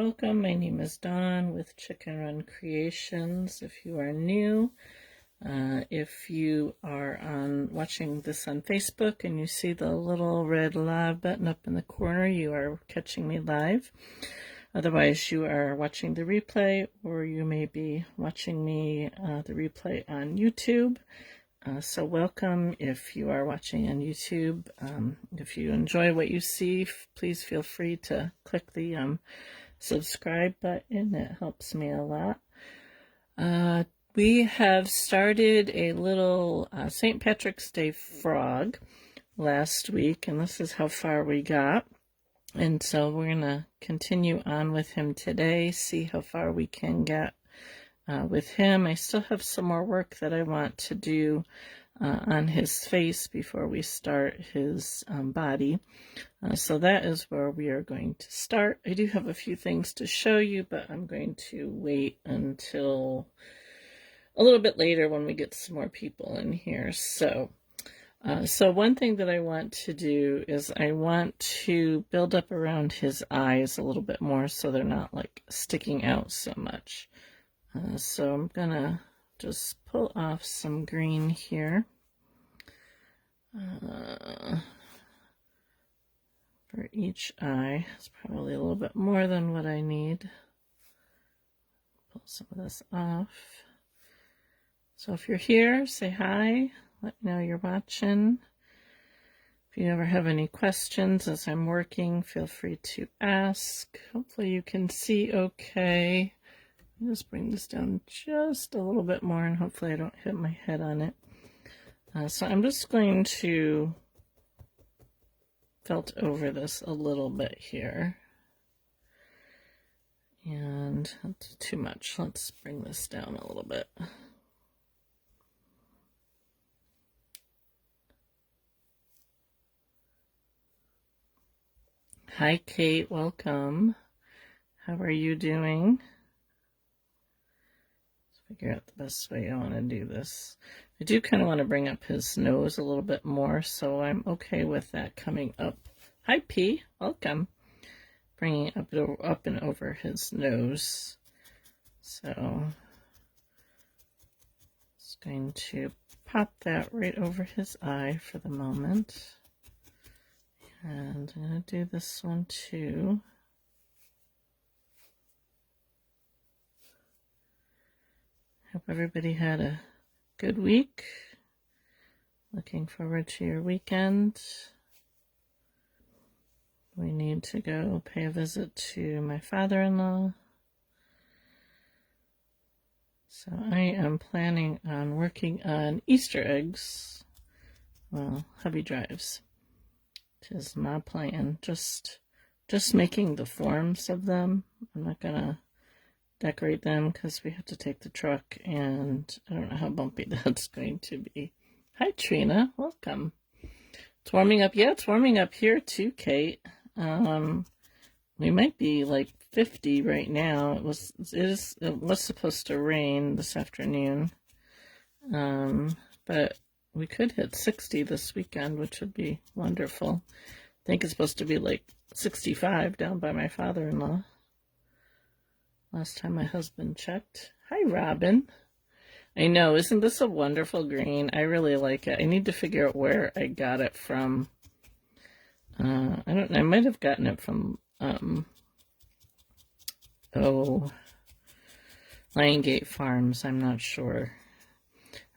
welcome. My name is Dawn with Chicken Run Creations. If you are new, if you are watching this on Facebook and you see the little red live button up in the corner, you are catching me live. Otherwise, you are watching the replay, or you may be watching me the replay on YouTube. So welcome if you are watching on YouTube. If you enjoy what you see, please feel free to click the subscribe button. It helps me a lot. We have started a little St. Patrick's Day frog last week, and this is how far we got. And so we're going to continue on with him today, see how far we can get with him. I still have some more work that I want to do on his face before we start his body. So that is where we are going to start. I do have a few things to show you, but I'm going to wait until a little bit later when we get some more people in here. So one thing that I want to do is I want to build up around his eyes a little bit more so they're not like sticking out so much. So I'm gonna just pull off some green here for each eye. It's probably a little bit more than what I need. Pull some of this off. So if you're here, say hi. Let me know you're watching. If you ever have any questions as I'm working, feel free to ask. Hopefully you can see okay. I'll just bring this down just a little bit more, and hopefully I don't hit my head on it. So I'm just going to felt over this a little bit here. And that's too much. Let's bring this down a little bit. Hi, Kate. Welcome. How are you doing? Figure out the best way I want to do this. I do kind of want to bring up his nose a little bit more, so I'm okay with that coming up. Hi, P. Welcome. Bringing it up and over his nose. So, just going to pop that right over his eye for the moment. And I'm going to do this one too. Hope everybody had a good week. Looking forward to your weekend. We need to go pay a visit to my father-in-law. So I am planning on working on Easter eggs. Well, hubby drives. It is my plan. Just making the forms of them. I'm not gonna decorate them because we have to take the truck, and I don't know how bumpy that's going to be. Hi, Trina. Welcome. It's warming up. Yeah, it's warming up here too, Kate. We might be like 50 right now. It was supposed to rain this afternoon. But we could hit 60 this weekend, which would be wonderful. I think it's supposed to be like 65 down by my father-in-law. Last time my husband checked. Hi, Robin. I know, isn't this a wonderful green? I really like it. I need to figure out where I got it from. I don't know. I might have gotten it from, Liongate Farms. I'm not sure.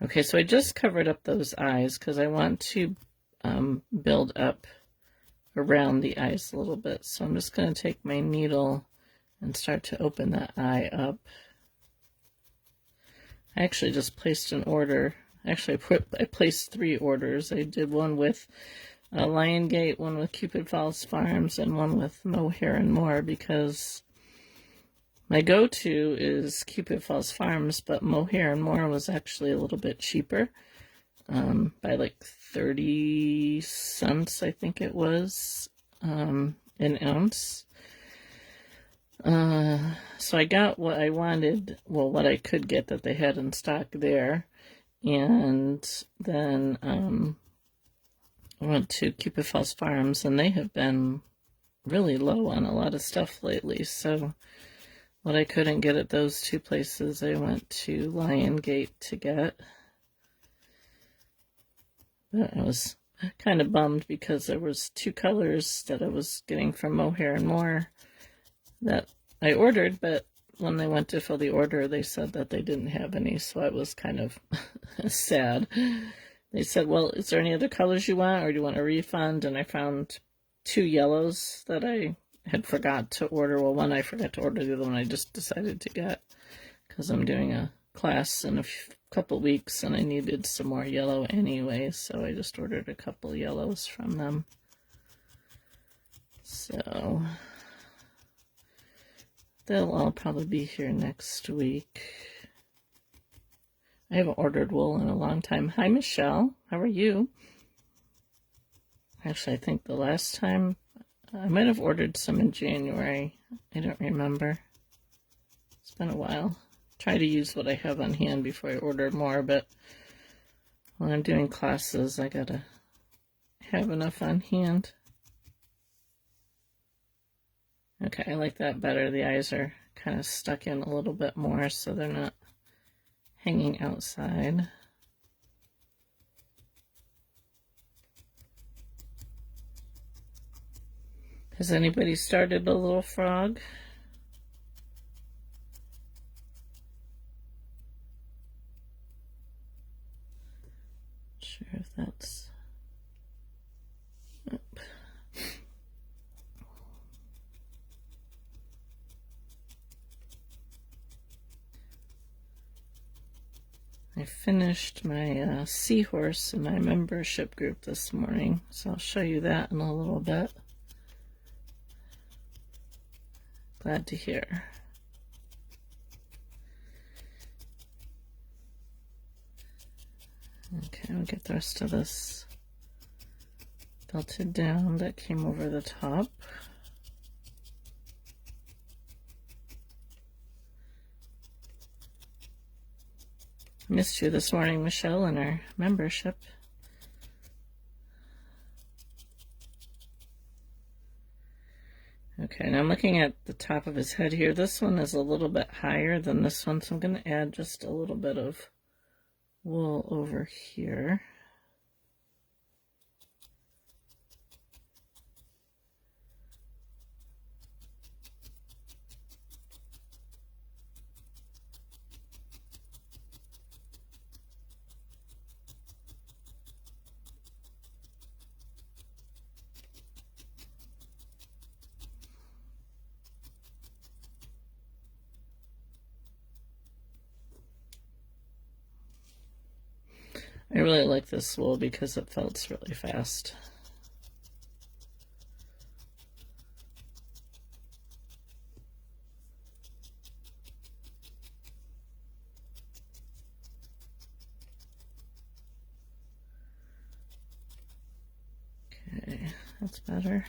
Okay, so I just covered up those eyes because I want to build up around the eyes a little bit. So I'm just going to take my needle and start to open that eye up. I actually just placed an order. Actually, I placed 3 orders. I did one with Liongate, one with Cupid Falls Farms, and one with Mohair and More, because my go-to is Cupid Falls Farms, but Mohair and More was actually a little bit cheaper, by like 30 cents, I think it was, an ounce. So I got what I wanted, well, what I could get that they had in stock there, and then I went to Cupid Falls Farms, and they have been really low on a lot of stuff lately, so what I couldn't get at those two places, I went to Lion Gate to get. But I was kind of bummed because there was two colors that I was getting from Mohair and More that I ordered, but when they went to fill the order, they said that they didn't have any, so I was kind of sad. They said, well, is there any other colors you want, or do you want a refund? And I found two yellows that I had forgot to order. Well, one I forgot to order, the other one I just decided to get because I'm doing a class in a couple weeks and I needed some more yellow anyway, so I just ordered a couple yellows from them. So they'll all probably be here next week. I haven't ordered wool in a long time. Hi, Michelle. How are you? Actually, I think the last time I might have ordered some in January. I don't remember. It's been a while. Try to use what I have on hand before I order more, but when I'm doing classes, I gotta have enough on hand. Okay, I like that better. The eyes are kind of stuck in a little bit more, so they're not hanging outside. Has anybody started a little frog? Not sure if that's... Oh. I finished my seahorse in my membership group this morning, so I'll show you that in a little bit. Glad to hear. Okay, I'll get the rest of this belted down that came over the top. Missed you this morning, Michelle, in our membership. Okay, now I'm looking at the top of his head here. This one is a little bit higher than this one, so I'm going to add just a little bit of wool over here. I really like this wool because it felts really fast. Okay, that's better.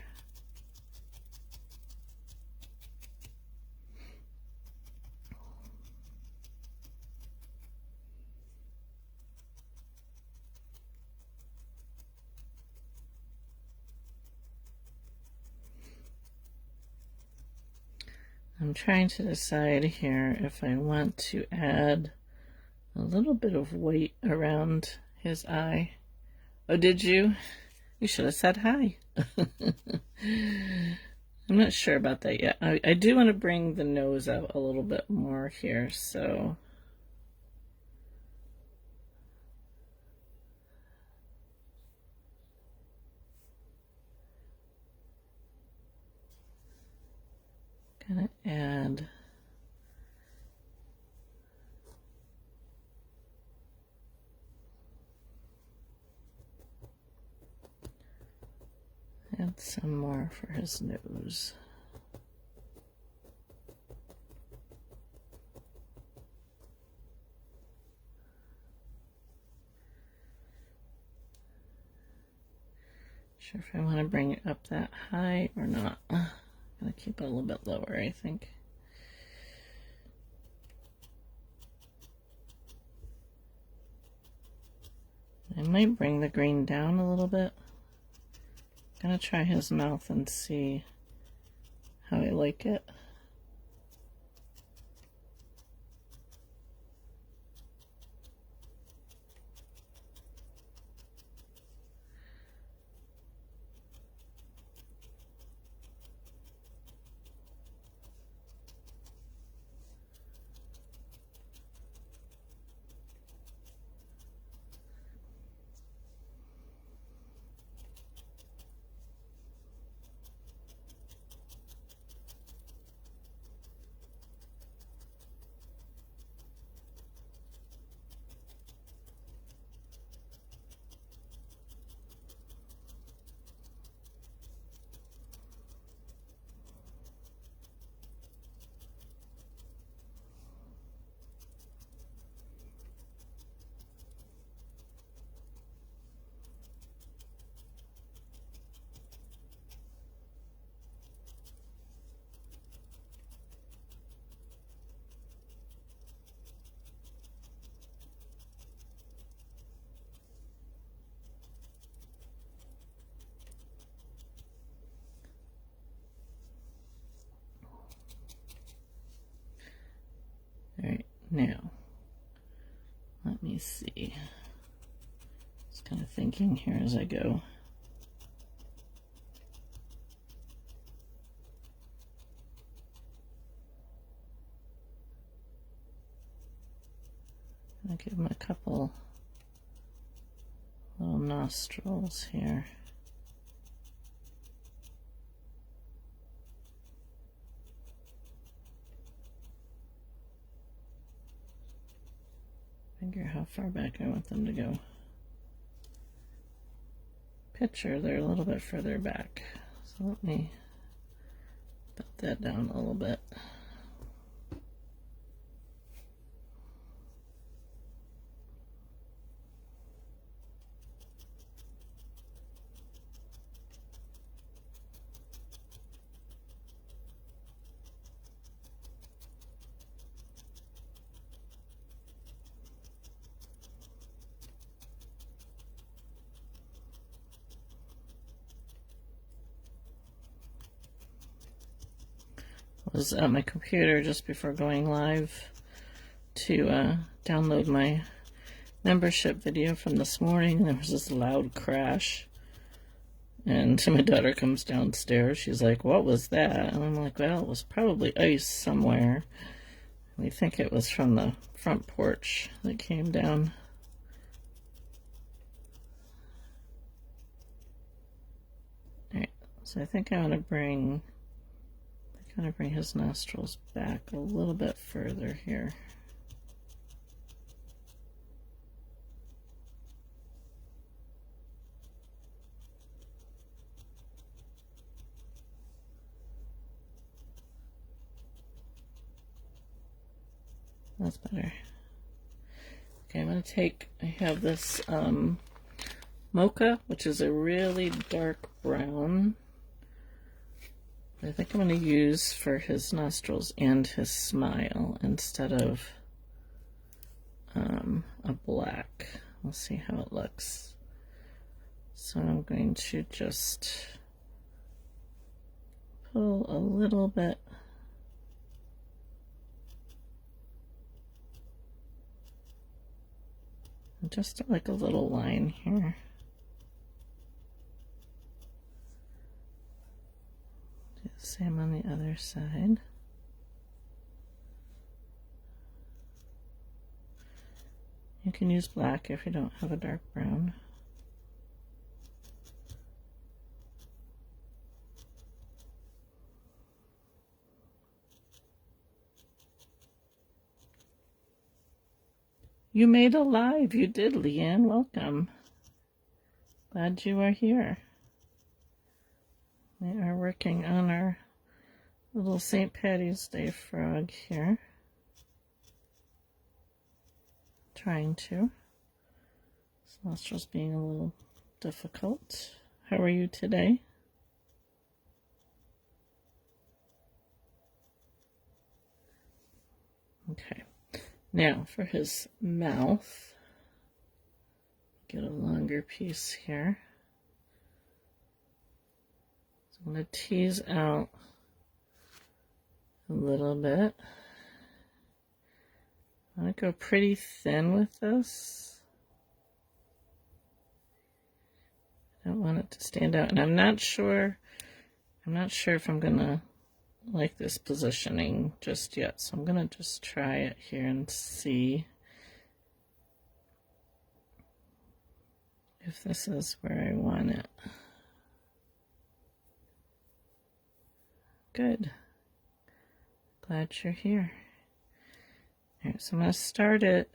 I'm trying to decide here if I want to add a little bit of weight around his eye. Oh, did you? You should have said hi. I'm not sure about that yet. I do want to bring the nose out a little bit more here, so... gonna add some more for his nose. Sure if I want to bring it up that high or not. I'm gonna keep it a little bit lower, I think. I might bring the green down a little bit. I'm gonna try his mouth and see how I like it. All right, now, let me see. Just kind of thinking here as I go. I'll give him a couple little nostrils here. Figure how far back I want them to go. Picture, they're a little bit further back. So let me put that down a little bit. I was at my computer just before going live to download my membership video from this morning. There was this loud crash, and my daughter comes downstairs. She's like, "What was that?" And I'm like, "Well, it was probably ice somewhere." We think it was from the front porch that came down. All right, so I think I want to bring his nostrils back a little bit further here. That's better. Okay, I'm going to take, I have this mocha, which is a really dark brown. I think I'm going to use for his nostrils and his smile instead of a black. We'll see how it looks. So I'm going to just pull a little bit just like a little line here. Do the same on the other side. You can use black if you don't have a dark brown. You made a live. You did, Leanne. Welcome. Glad you are here. We are working on our little St. Patty's Day frog here. Trying to. His nostrils being a little difficult. How are you today? Okay. Now for his mouth, get a longer piece here. So I'm going to tease out a little bit. I want to go pretty thin with this. I don't want it to stand out, and I'm not sure if I'm gonna like this positioning just yet, so I'm gonna just try it here and see if this is where I want it. Good. Glad you're here. All right, so I'm gonna start it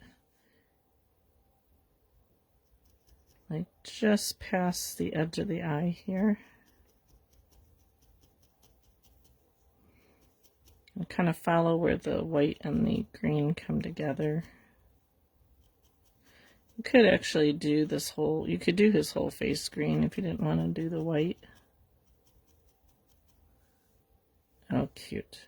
like just past the edge of the eye here. And kind of follow where the white and the green come together. You could actually do this whole, you could do his whole face green if you didn't want to do the white. Oh, cute.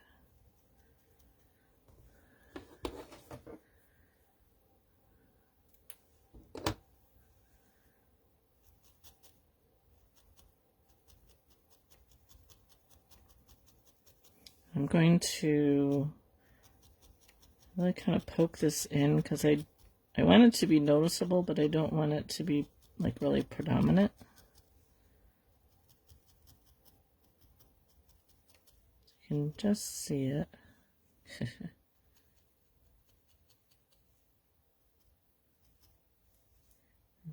I'm going to really kind of poke this in because I want it to be noticeable, but I don't want it to be like really predominant. You can just see it.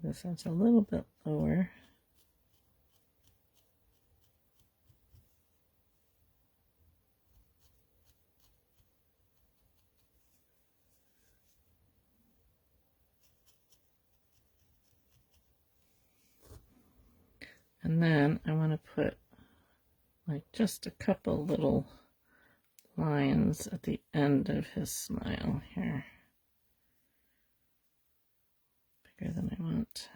This one's a little bit lower. And then I want to put like just a couple little lines at the end of his smile here. Bigger than I want.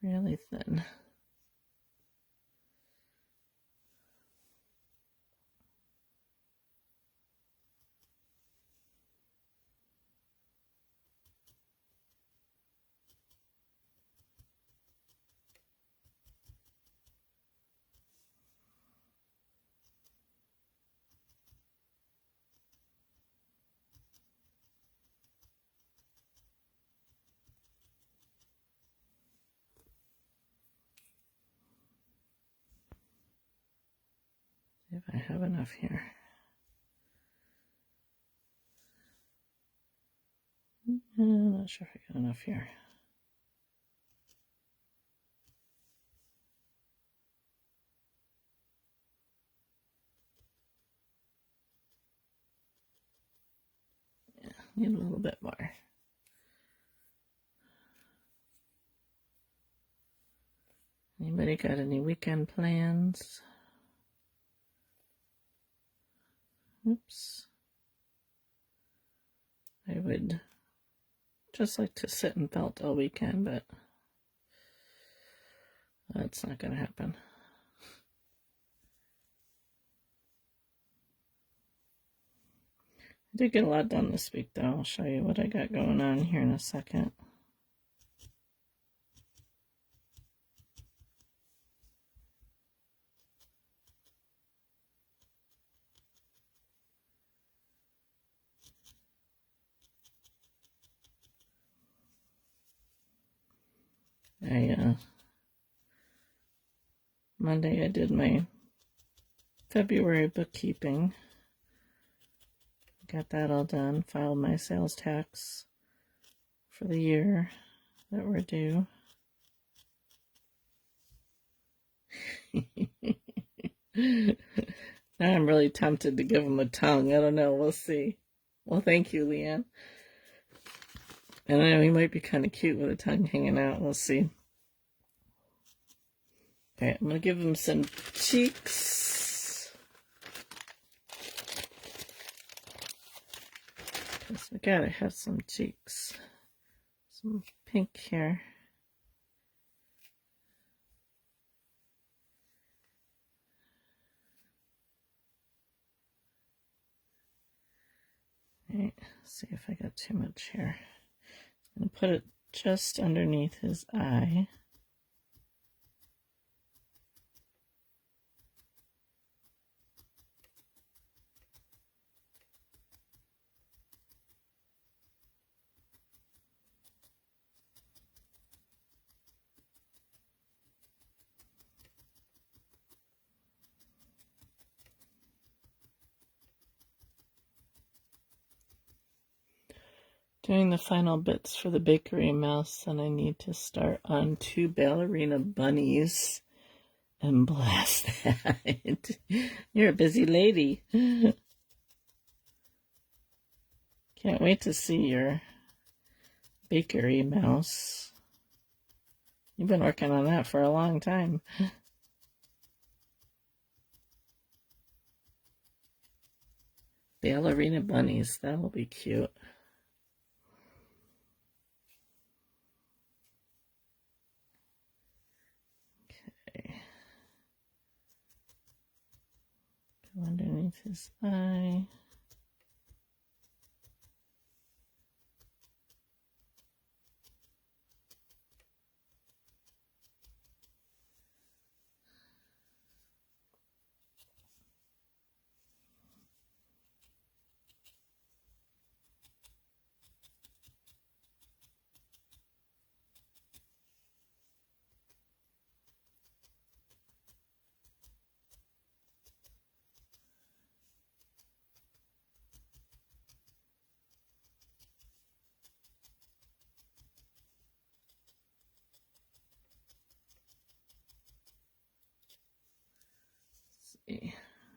Really thin. If I have enough here. I'm not sure if I got enough here. Yeah, need a little bit more. Anybody got any weekend plans? Oops. I would just like to sit and felt all weekend, but that's not going to happen. I did get a lot done this week, though. I'll show you what I got going on here in a second. Monday I did my February bookkeeping. Got that all done. Filed my sales tax for the year that we're due. Now I'm really tempted to give him a tongue. I don't know. We'll see. Well, thank you, Leanne. And I know he might be kind of cute with a tongue hanging out. We'll see. Okay, I'm going to give him some cheeks. Because we got to have some cheeks. Some pink here. Alright, see if I got too much here. I'm going to put it just underneath his eye. Doing the final bits for the bakery mouse, and I need to start on 2 ballerina bunnies and blast that. You're a busy lady. Can't wait to see your bakery mouse. You've been working on that for a long time. Ballerina bunnies, that will be cute. Okay. Go underneath his eye.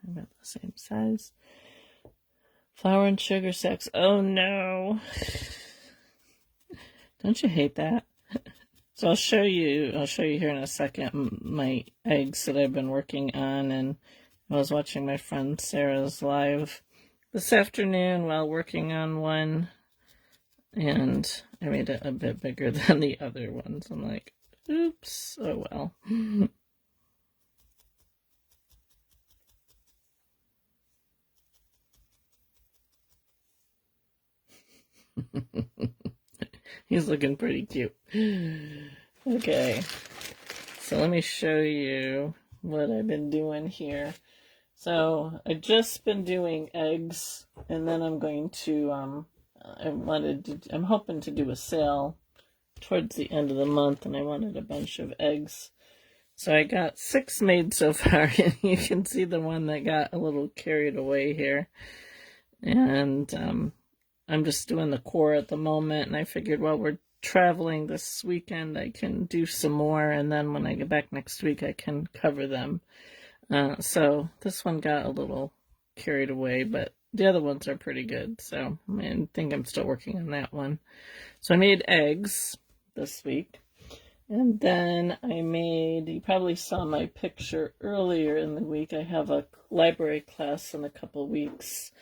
About the same size. Flour and sugar sacks. Oh no. Don't you hate that? So I'll show you here in a second my eggs that I've been working on, and I was watching my friend Sarah's live this afternoon while working on one, and I made it a bit bigger than the other ones. I'm like, oops, oh well. He's looking pretty cute. Okay, so let me show you what I've been doing here. So I've just been doing eggs, and then I'm going to, I'm hoping to do a sale towards the end of the month, and I wanted a bunch of eggs. So I got 6 made so far, and you can see the one that got a little carried away here. And I'm just doing the core at the moment, and I figured while we're traveling this weekend, I can do some more, and then when I get back next week, I can cover them. So this one got a little carried away, but the other ones are pretty good, so I think I'm still working on that one. So I made eggs this week, and then I made, you probably saw my picture earlier in the week, I have a library class in a couple weeks.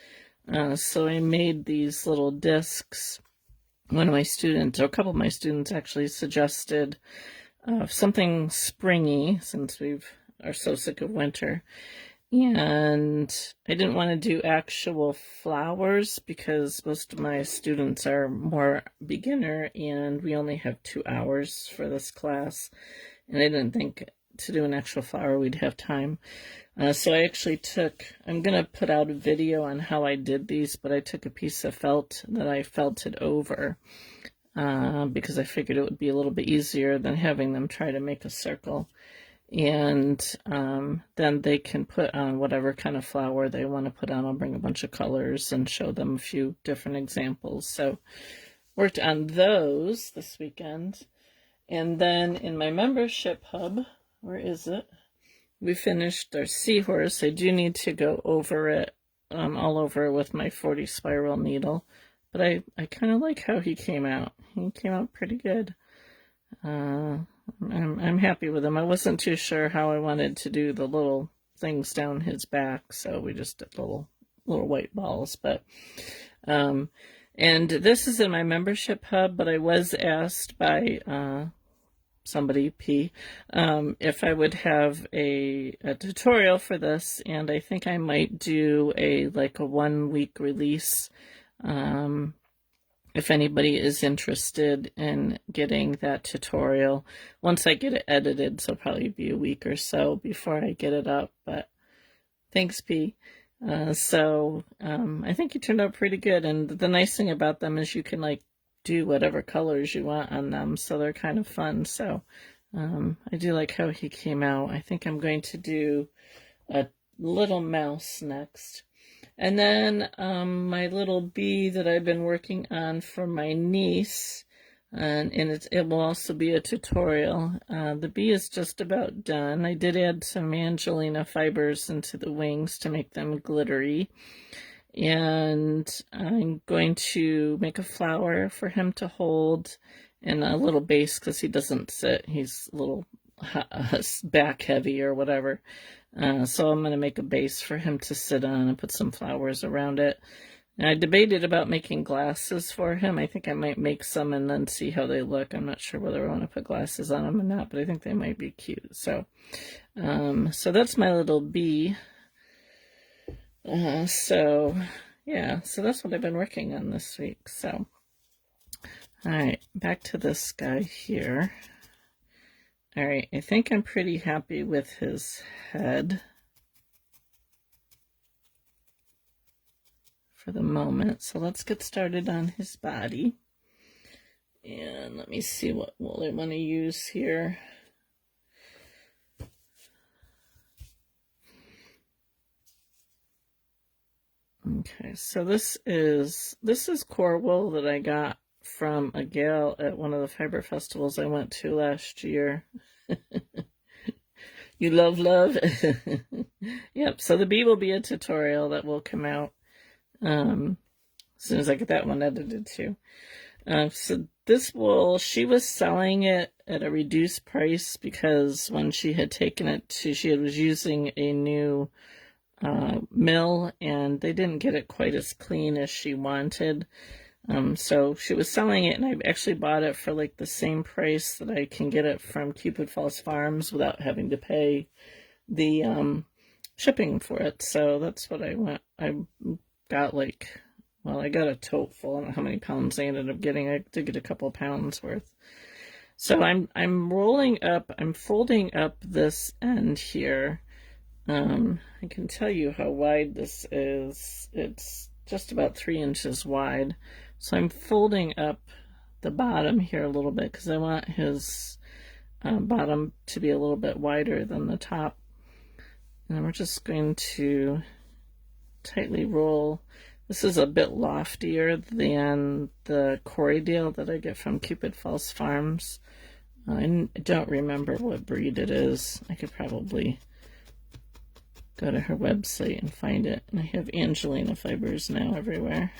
So I made these little discs. One of my students, or a couple of my students actually suggested something springy, since we are so sick of winter. And I didn't want to do actual flowers because most of my students are more beginner, and we only have 2 hours for this class. And I didn't think to do an actual flower we'd have time. So I actually I'm going to put out a video on how I did these, but I took a piece of felt that I felted over because I figured it would be a little bit easier than having them try to make a circle. And then they can put on whatever kind of flower they want to put on. I'll bring a bunch of colors and show them a few different examples. So worked on those this weekend. And then in my membership hub, where is it? We finished our seahorse. I do need to go over it, all over with my 40 spiral needle, but I kind of like how he came out. He came out pretty good. I'm happy with him. I wasn't too sure how I wanted to do the little things down his back, so we just did little white balls. But and this is in my membership hub, but I was asked by somebody, P, if I would have a tutorial for this, and I think I might do a 1-week release if anybody is interested in getting that tutorial. Once I get it edited, so it'll probably be a week or so before I get it up, but thanks, P. So I think it turned out pretty good, and the nice thing about them is you can do whatever colors you want on them, so they're kind of fun. So I do like how he came out. I think I'm going to do a little mouse next. And then my little bee that I've been working on for my niece, and it will also be a tutorial. The bee is just about done. I did add some Angelina fibers into the wings to make them glittery. And I'm going to make a flower for him to hold and a little base because he doesn't sit. He's a little back heavy or whatever. So I'm going to make a base for him to sit on and put some flowers around it. And I debated about making glasses for him. I think I might make some and then see how they look. I'm not sure whether I want to put glasses on him or not, but I think they might be cute. So that's my little bee. So that's what I've been working on this week. So, all right, back to this guy here. All right, I think I'm pretty happy with his head for the moment. So let's get started on his body. And let me see what wool I want to use here. Okay, so this is core wool that I got from a gal at one of the fiber festivals I went to last year. You love. Yep, so the bee will be a tutorial that will come out as soon as I get that one edited too. So this wool, she was selling it at a reduced price because when she had taken it to, she was using a new mill and they didn't get it quite as clean as she wanted. So she was selling it, and I actually bought it for like the same price that I can get it from Cupid Falls Farms without having to pay the shipping for it. So that's what I went. I got I got a tote full. I don't know how many pounds I ended up getting. I did get a couple pounds worth. So I'm rolling up. I'm folding up this end here. I can tell you how wide this is. It's just about 3 inches wide. So I'm folding up the bottom here a little bit because I want his bottom to be a little bit wider than the top. And we're just going to tightly roll. This is a bit loftier than the Corriedale that I get from Cupid Falls Farms. I don't remember what breed it is. I could probably go to her website and find it. And I have Angelina fibers now everywhere.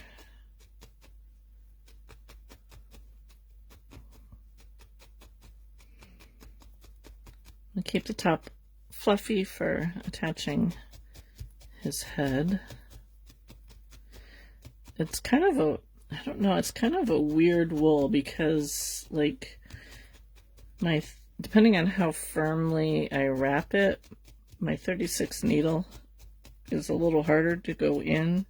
I'll keep the top fluffy for attaching his head. It's kind of I don't know, it's kind of a weird wool because like depending on how firmly I wrap it, my 36 needle is a little harder to go in.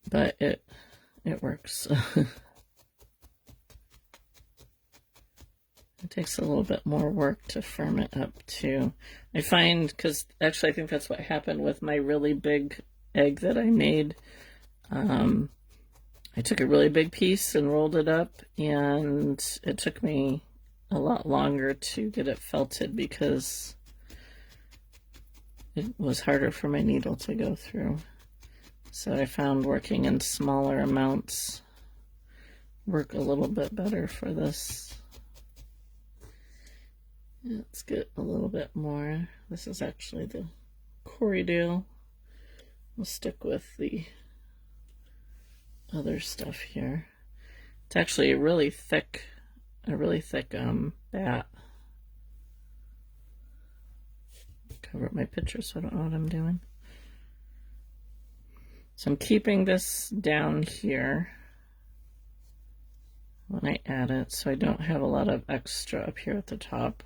But it works. It takes a little bit more work to firm it up too. I find, because actually I think that's what happened with my really big egg that I made. I took a really big piece and rolled it up, and it took me a lot longer to get it felted because it was harder for my needle to go through. So I found working in smaller amounts work a little bit better for this. Let's get a little bit more. This is actually the Corriedale. We'll stick with the other stuff here. It's actually a really thick bat. Cover up my picture so I don't know what I'm doing. So I'm keeping this down here when I add it so I don't have a lot of extra up here at the top.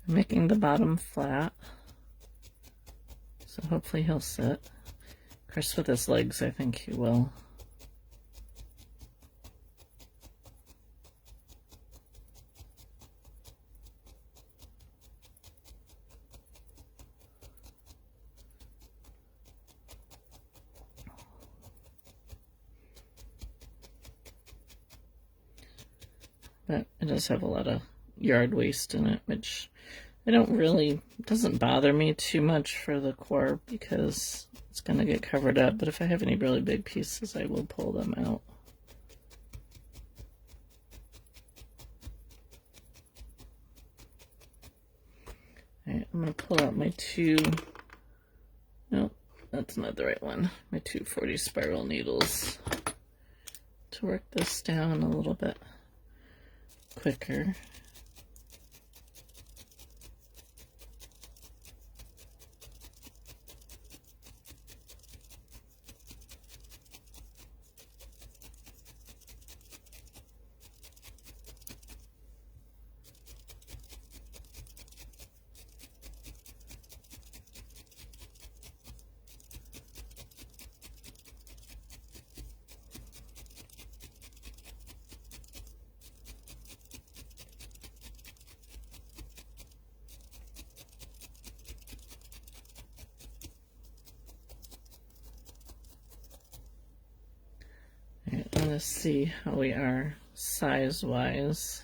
I'm making the bottom flat, so hopefully he'll sit. Of course, with his legs, I think he will. but it does have a lot of yard waste in it, which doesn't bother me too much for the core because it's going to get covered up, but if I have any really big pieces, I will pull them out. Alright, I'm going to pull out my nope, that's not the right one, my 240 spiral needles to work this down a little bit quicker. Alright, let's see how we are size-wise.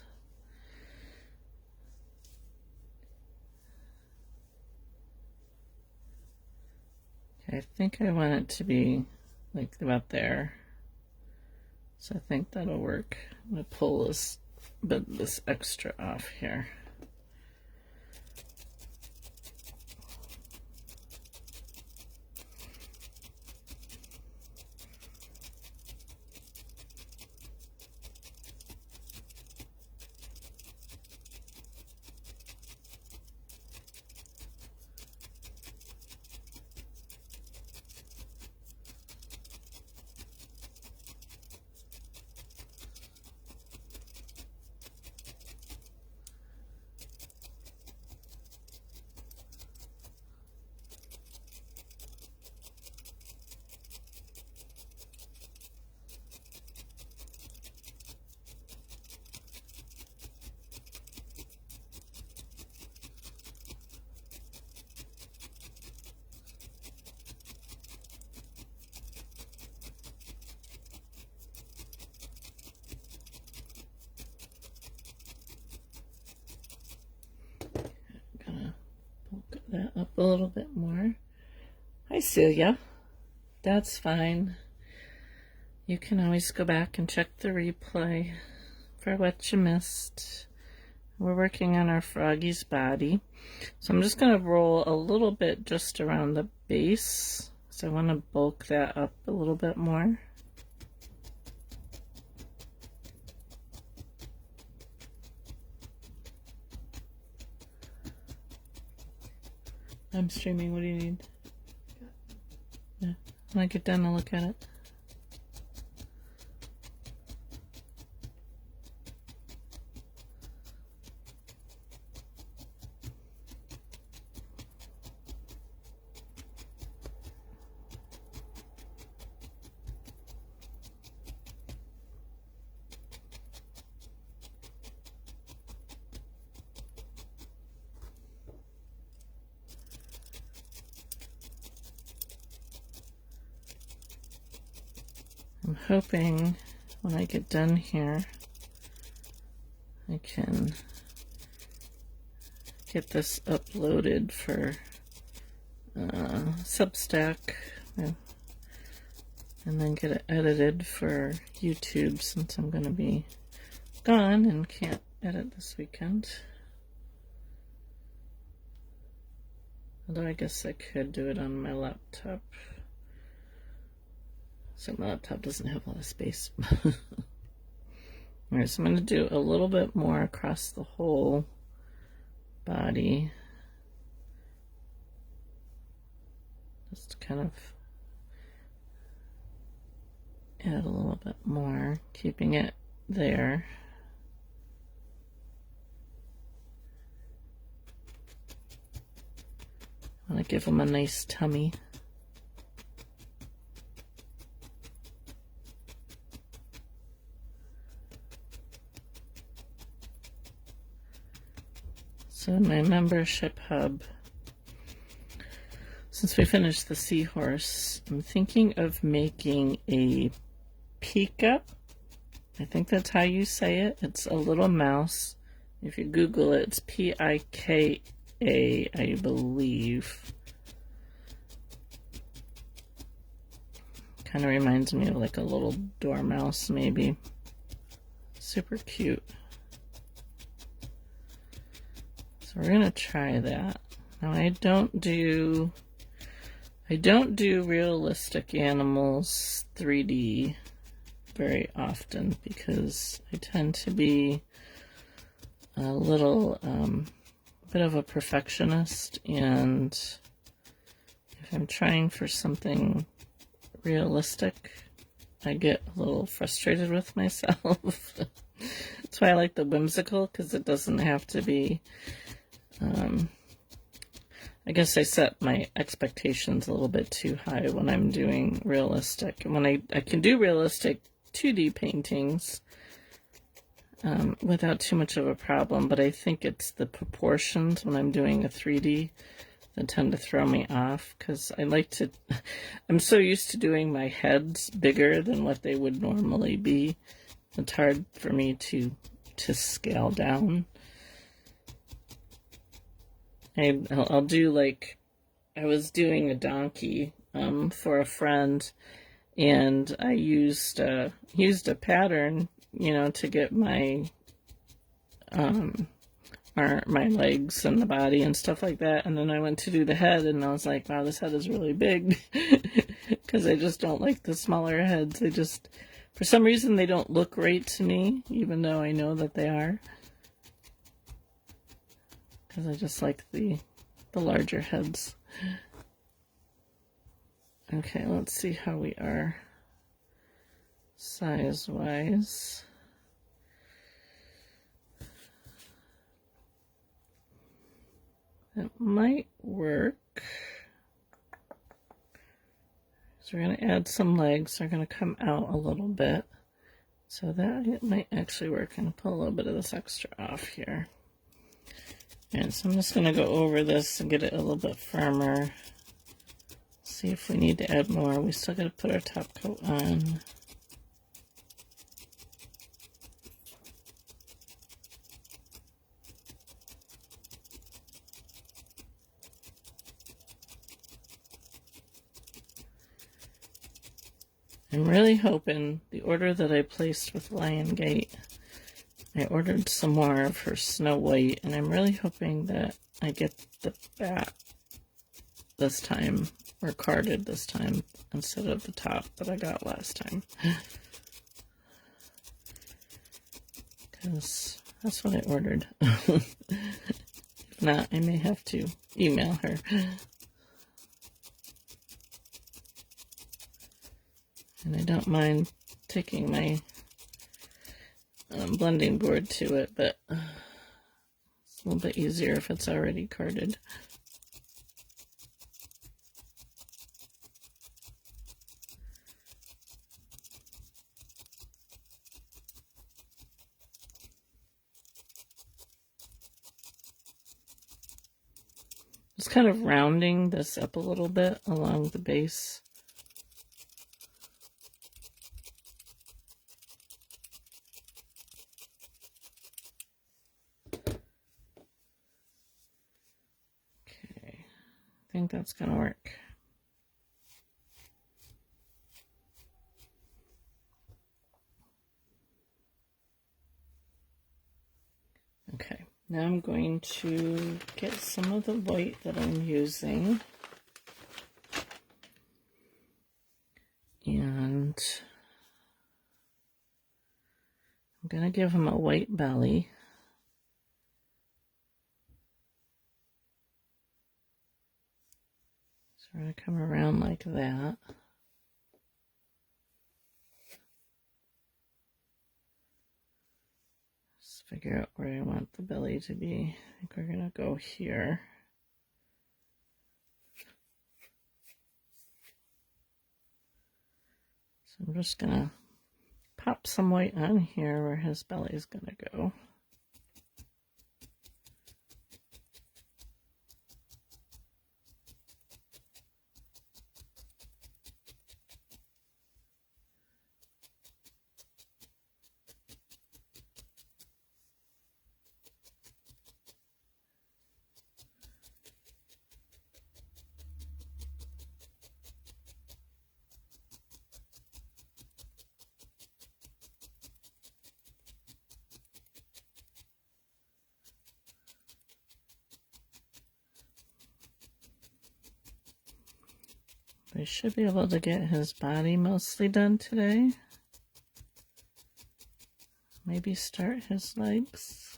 Okay, I think I want it to be like about there. So I think that'll work. I'm going to pull this extra off here. That up a little bit more. Hi Celia, that's fine. You can always go back and check the replay for what you missed. We're working on our froggy's body, so I'm just going to roll a little bit just around the base, so I want to bulk that up a little bit more. I'm streaming. What do you need? Yeah. When I get done, I'll look at it. I'm hoping when I get done here, I can get this uploaded for Substack and then get it edited for YouTube since I'm going to be gone and can't edit this weekend. Although I guess I could do it on my laptop. So my laptop doesn't have a lot of space. Alright, so I'm going to do a little bit more across the whole body. Just kind of add a little bit more, keeping it there. I want to give them a nice tummy. So in my membership hub, since we finished the seahorse, I'm thinking of making a peek up I think that's how you say it. It's a little mouse. If you Google it, it's Pika, I believe. Kind of reminds me of like a little dormouse, maybe. Super cute. So we're gonna try that. Now I don't do realistic animals 3D very often because I tend to be a little bit of a perfectionist, and if I'm trying for something realistic, I get a little frustrated with myself. That's why I like the whimsical, because it doesn't have to be I guess I set my expectations a little bit too high when I'm doing realistic. And when I can do realistic 2D paintings without too much of a problem, but I think it's the proportions when I'm doing a 3D that tend to throw me off, because I like to, I'm so used to doing my heads bigger than what they would normally be. It's hard for me to scale down. I'll do, like, I was doing a donkey for a friend, and I used a pattern, to get my my legs and the body and stuff like that. And then I went to do the head, and I was like, wow, this head is really big, because I just don't like the smaller heads. They just, for some reason, they don't look right to me, even though I know that they are. Because I just like the larger heads. Okay, let's see how we are size-wise. It might work. So we're going to add some legs. They're going to come out a little bit. So that it might actually work. I'm going to pull a little bit of this extra off here. And so I'm just going to go over this and get it a little bit firmer. See if we need to add more. We still got to put our top coat on. I'm really hoping the order that I placed with Lion Gate, I ordered some more of her Snow White, and I'm really hoping that I get the bat this time, or carded this time, instead of the top that I got last time. Because that's what I ordered. If not, I may have to email her. And I don't mind taking my blending board to it, but it's a little bit easier if it's already carded. Just kind of rounding this up a little bit along the base. Okay, I think that's gonna work. Okay, now I'm going to get some of the white that I'm using, and I'm going to give him a white belly. So we're going to come around like that. Just figure out where I want the belly to be. I think we're going to go here. So I'm just going to pop some white on here where his belly is going to go. We should be able to get his body mostly done today. Maybe start his legs.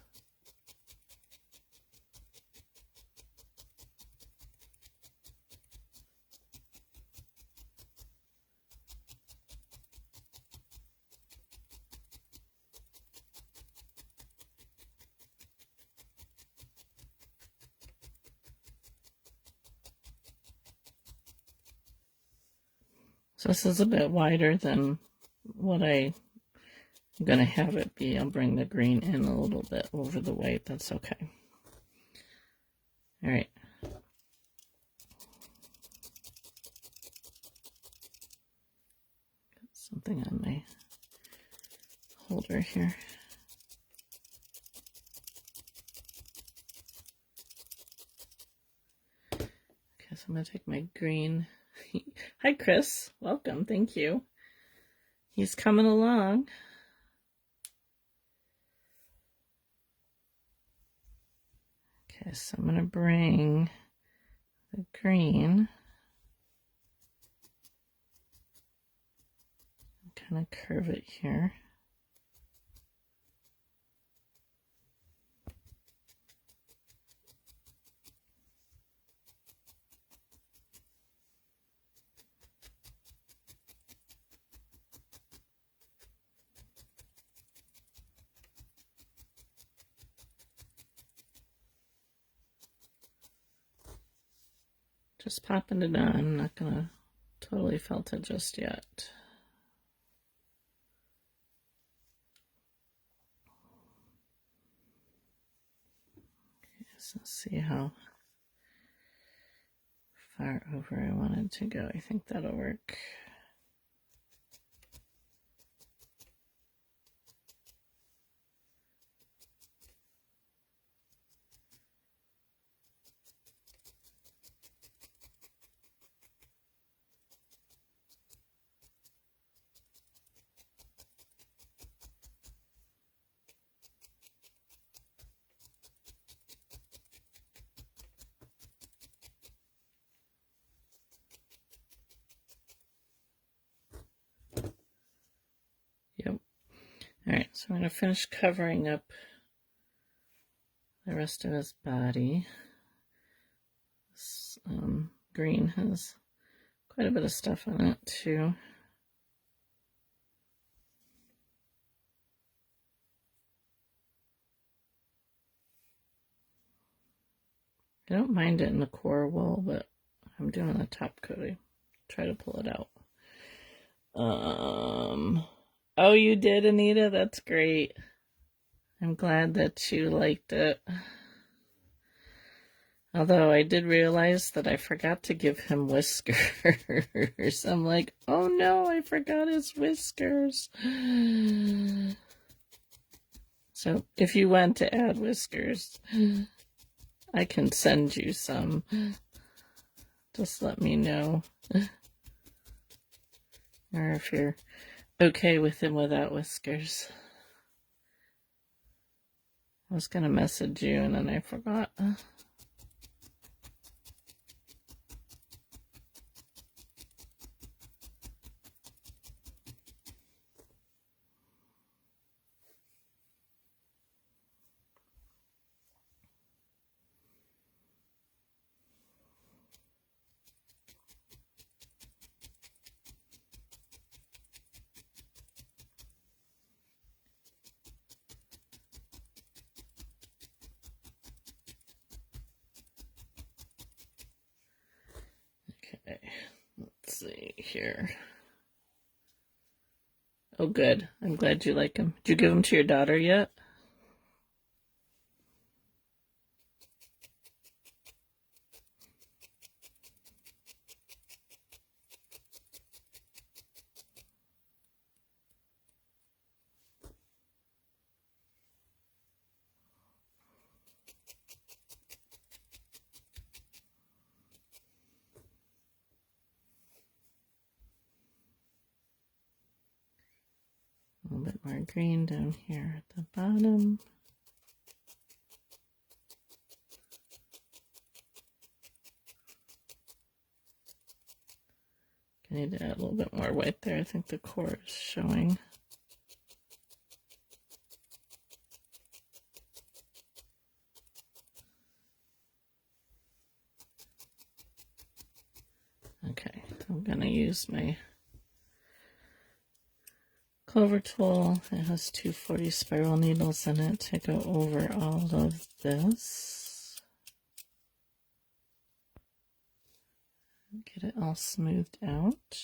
So this is a bit wider than what I'm going to have it be. I'll bring the green in a little bit over the white. That's okay. All right. Got something on my holder here. Okay, so I'm going to take my green. Hi, Chris. Welcome. Thank you. He's coming along. Okay, so I'm going to bring the green. Kind of curve it here. Just popping it on. I'm not going to totally felt it just yet. Okay, so let's see how far over I wanted to go. I think that'll work. Yep. All right, so I'm going to finish covering up the rest of his body. This green has quite a bit of stuff on it too. I don't mind it in the core wool, but I'm doing the top coat. Try to pull it out. Oh, you did, Anita? That's great. I'm glad that you liked it. Although I did realize that I forgot to give him whiskers. I'm like, oh no, I forgot his whiskers. So if you want to add whiskers, I can send you some. Just let me know. Or if you're okay with him without whiskers. I was going to message you and then I forgot. Okay, let's see here. Oh, good. I'm glad you like them. Did you give them to your daughter yet? A little bit more green down here at the bottom. need to add a little bit more white there. I think the core is showing. Okay, I'm going to use my clover tool. It has 240 spiral needles in it to go over all of this. Get it all smoothed out.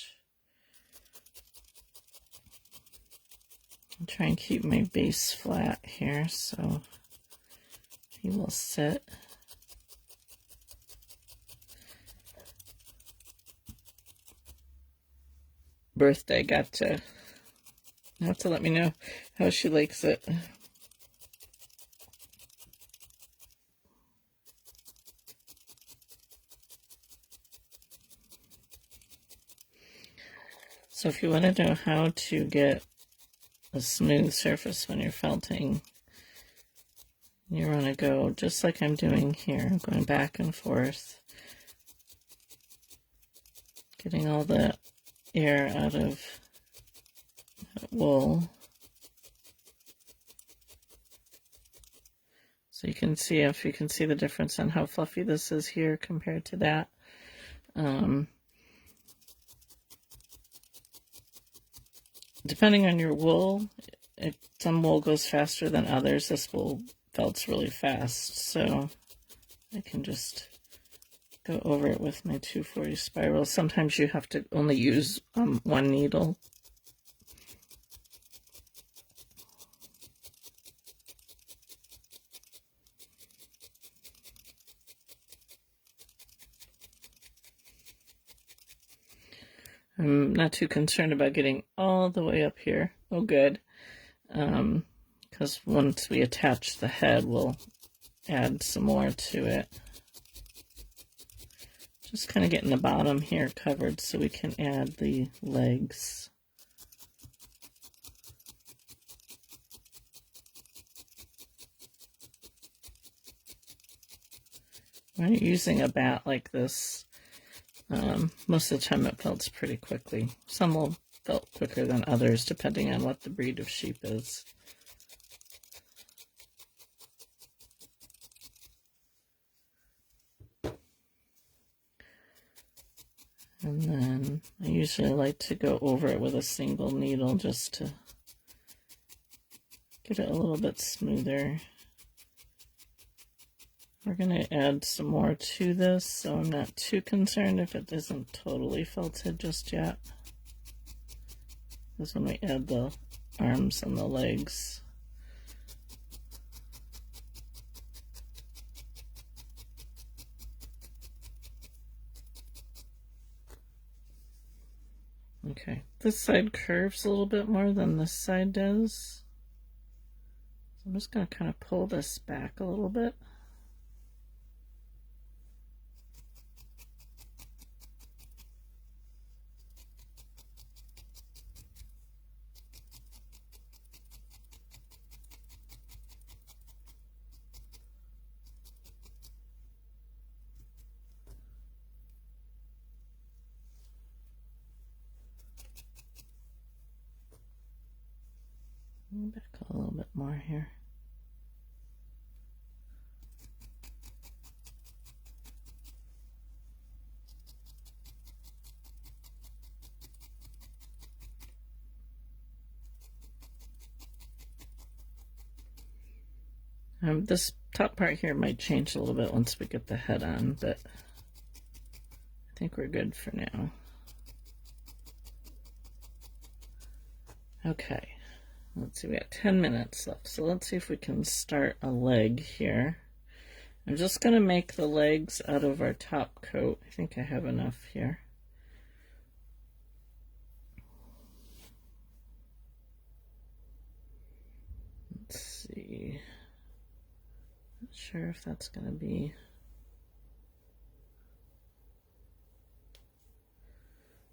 I'll try and keep my base flat here so he will sit. Birthday got to have to let me know how she likes it. So if you want to know how to get a smooth surface when you're felting, you want to go just like I'm doing here, going back and forth, getting all the air out of that wool. So you can see, if you can see the difference on how fluffy this is here compared to that. Depending on your wool, some wool goes faster than others. This wool felts really fast, so I can just go over it with my 240 spiral. Sometimes you have to only use one needle. I'm not too concerned about getting all the way up here. Oh, good. Because once we attach the head, we'll add some more to it. Just kind of getting the bottom here covered so we can add the legs. When you're using a bat like this, most of the time it felts pretty quickly. Some will felt quicker than others depending on what the breed of sheep is. And then I usually like to go over it with a single needle just to get it a little bit smoother. We're going to add some more to this, so I'm not too concerned if it isn't totally felted just yet. This is when we add the arms and the legs. Okay, this side curves a little bit more than this side does. So I'm just going to kind of pull this back a little bit. Back a little bit more here. This top part here might change a little bit once we get the head on, but I think we're good for now. Okay, let's see, we got 10 minutes left, so let's see if we can start a leg here. I'm just going to make the legs out of our top coat. I think I have enough here. Let's see. Not sure if that's going to be...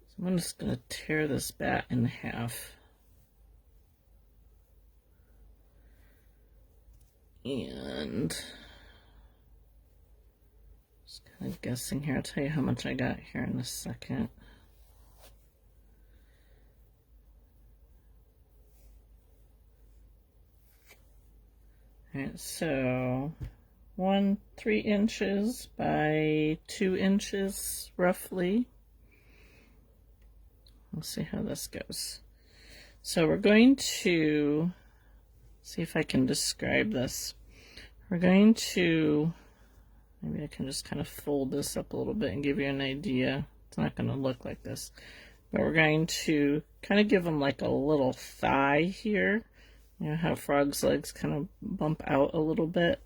So I'm just going to tear this bat in half. And just kind of guessing here. I'll tell you how much I got here in a second. Alright, so 3 inches by 2 inches roughly. We'll see how this goes. So we're going to see if I can describe this. We're going to, maybe I can just kind of fold this up a little bit and give you an idea. It's not going to look like this, but we're going to kind of give them like a little thigh here. You know how frog's legs kind of bump out a little bit,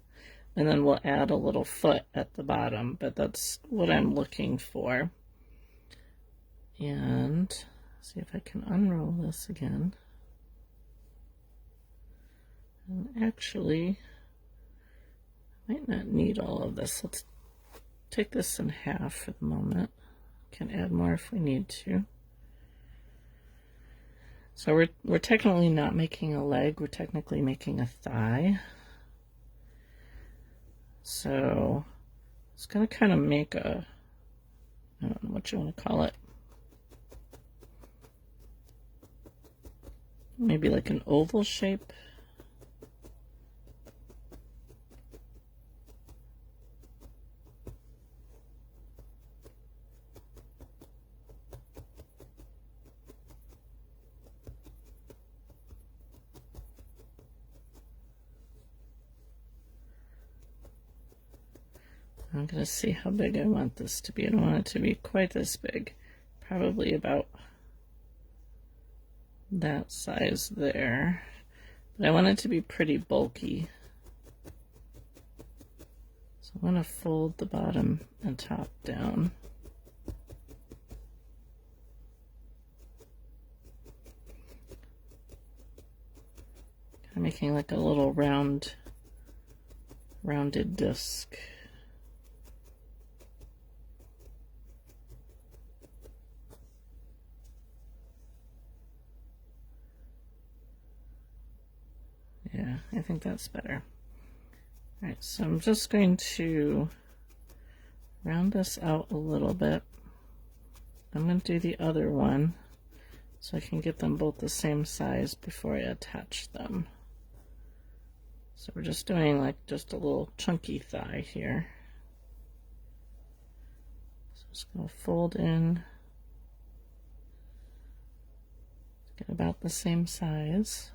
and then we'll add a little foot at the bottom, but that's what I'm looking for. And see if I can unroll this again. And actually, I might not need all of this. Let's take this in half for the moment. Can add more if we need to. So we're technically not making a leg, we're technically making a thigh. So it's going to kind of make a, I don't know what you want to call it. Maybe like an oval shape. I'm going to see how big I want this to be. I don't want it to be quite this big. Probably about that size there. But I want it to be pretty bulky. So I'm going to fold the bottom and top down. Kind of making like a little rounded disc. Yeah, I think that's better. Alright, so I'm just going to round this out a little bit. I'm going to do the other one so I can get them both the same size before I attach them. So we're just doing like just a little chunky thigh here. So just going to fold in, get about the same size.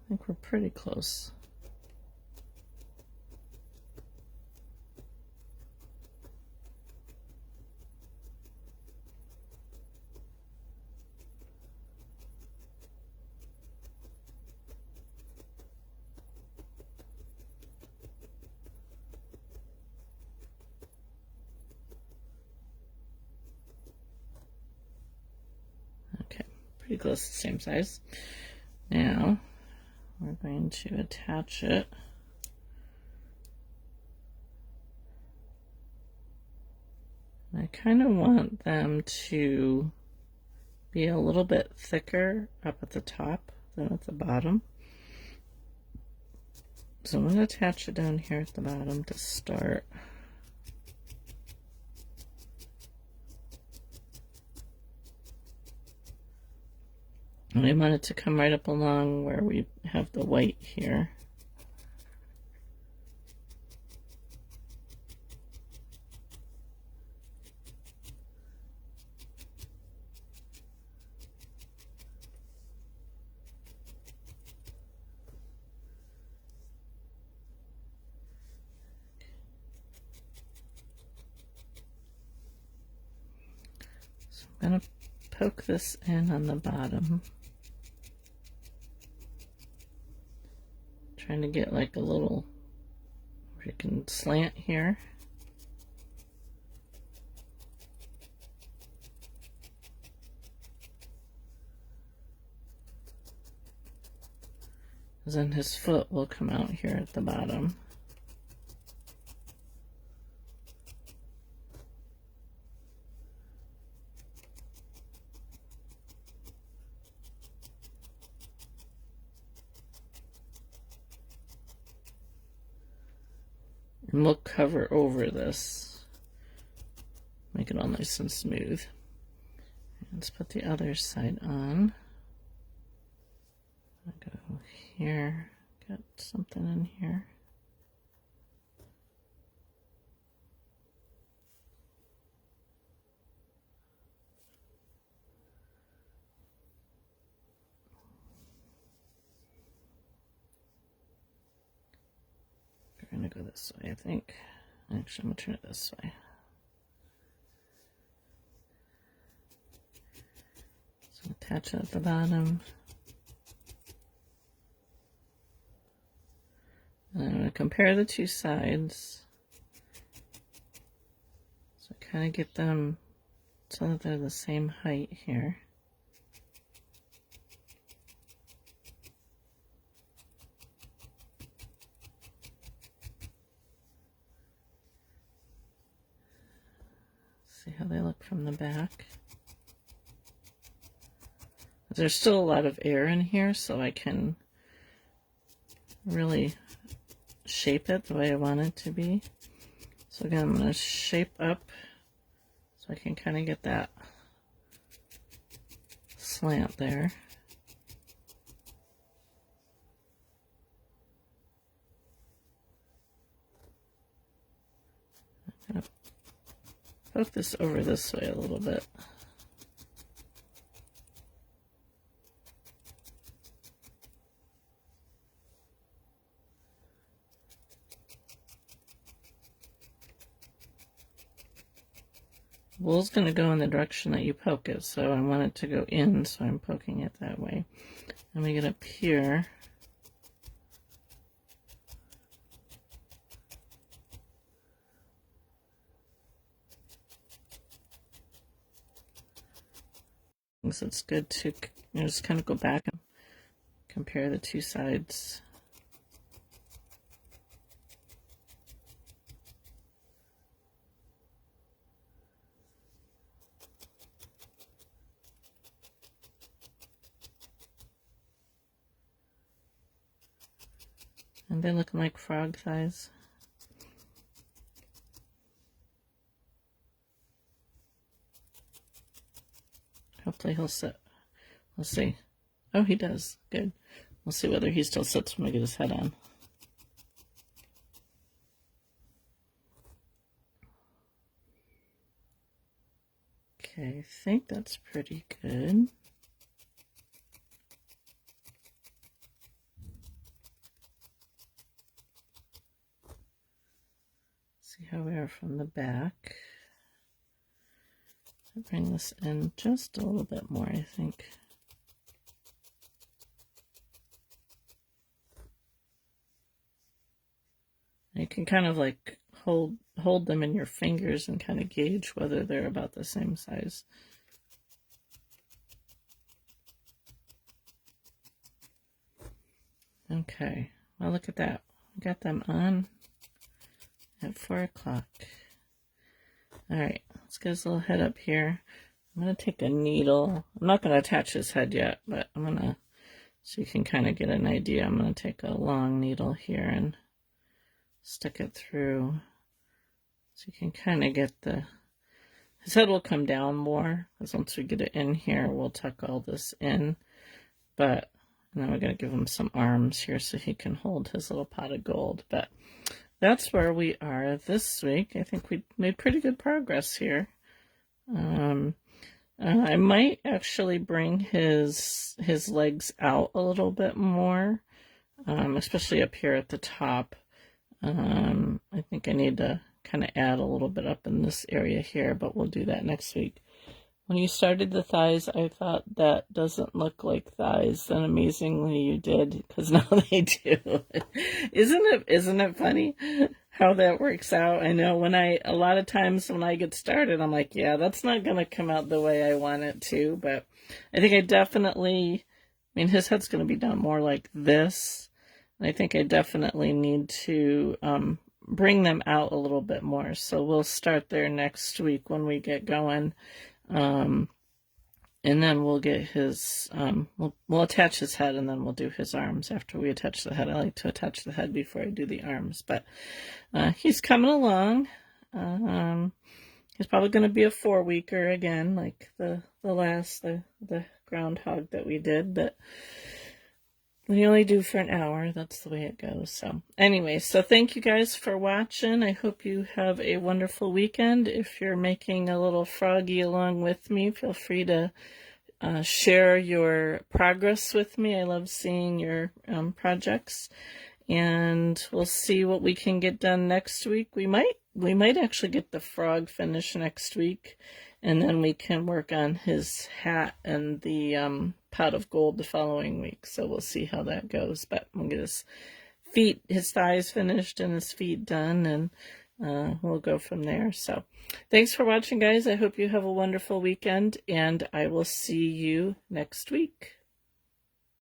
I think we're pretty close. Okay, pretty close to the same size. Now we're going to attach it. I kind of want them to be a little bit thicker up at the top than at the bottom. So I'm going to attach it down here at the bottom to start. And I want it to come right up along where we have the white here. So I'm going to poke this in on the bottom. Trying to get like a little We can slant here. Then his foot will come out here at the bottom. And we'll cover over this. Make it all nice and smooth. Let's put the other side on. I'll go here, got something in here. We're gonna go this way, I think. Actually, I'm gonna turn it this way. So attach it at the bottom. And I'm going to compare the two sides. So kind of get them so that they're the same height here. See how they look from the back. There's still a lot of air in here, so I can really shape it the way I want it to be. So again, I'm going to shape up so I can kind of get that slant there. I'm going to poke this over this way a little bit. Wool's going to go in the direction that you poke it, so I want it to go in, so I'm poking it that way. Then we get up here. So it's good to just kind of go back and compare the two sides. And they're looking like frog thighs. Hopefully he'll sit. We'll see. Oh, he does. Good. We'll see whether he still sits when we get his head on. Okay, I think that's pretty good. See how we are from the back. I'll bring this in just a little bit more, I think. You can kind of like hold them in your fingers and kind of gauge whether they're about the same size. Okay, well, look at that. We got them on at 4 o'clock. All right, let's get his little head up here. I'm going to take a needle. I'm not going to attach his head yet, but I'm going to, so you can kind of get an idea, I'm going to take a long needle here and stick it through. So you can kind of get his head will come down more, because once we get it in here, we'll tuck all this in. But now we're going to give him some arms here so he can hold his little pot of gold. But that's where we are this week. I think we made pretty good progress here. I might actually bring his legs out a little bit more, especially up here at the top. I think I need to kind of add a little bit up in this area here, but we'll do that next week When you started the thighs, I thought that doesn't look like thighs. Then amazingly you did, because now they do. Isn't it funny how that works out? I know a lot of times when I get started, I'm like, yeah, that's not going to come out the way I want it to. But I think I mean, his head's going to be done more like this. And I think I definitely need to bring them out a little bit more. So we'll start there next week when we get going. And then we'll get his, we'll attach his head, and then we'll do his arms after we attach the head. I like to attach the head before I do the arms, but he's coming along. He's probably going to be a 4-weeker again, like the groundhog that we did, but we only do for an hour. That's the way it goes. So anyway, so thank you guys for watching. I hope you have a wonderful weekend. If you're making a little froggy along with me, feel free to share your progress with me. I love seeing your projects, and we'll see what we can get done next week. We might actually get the frog finished next week, and then we can work on his hat and the pot of gold the following week. So we'll see how that goes. But we'll get his thighs finished and his feet done, and we'll go from there. So thanks for watching, guys. I hope you have a wonderful weekend, and I will see you next week.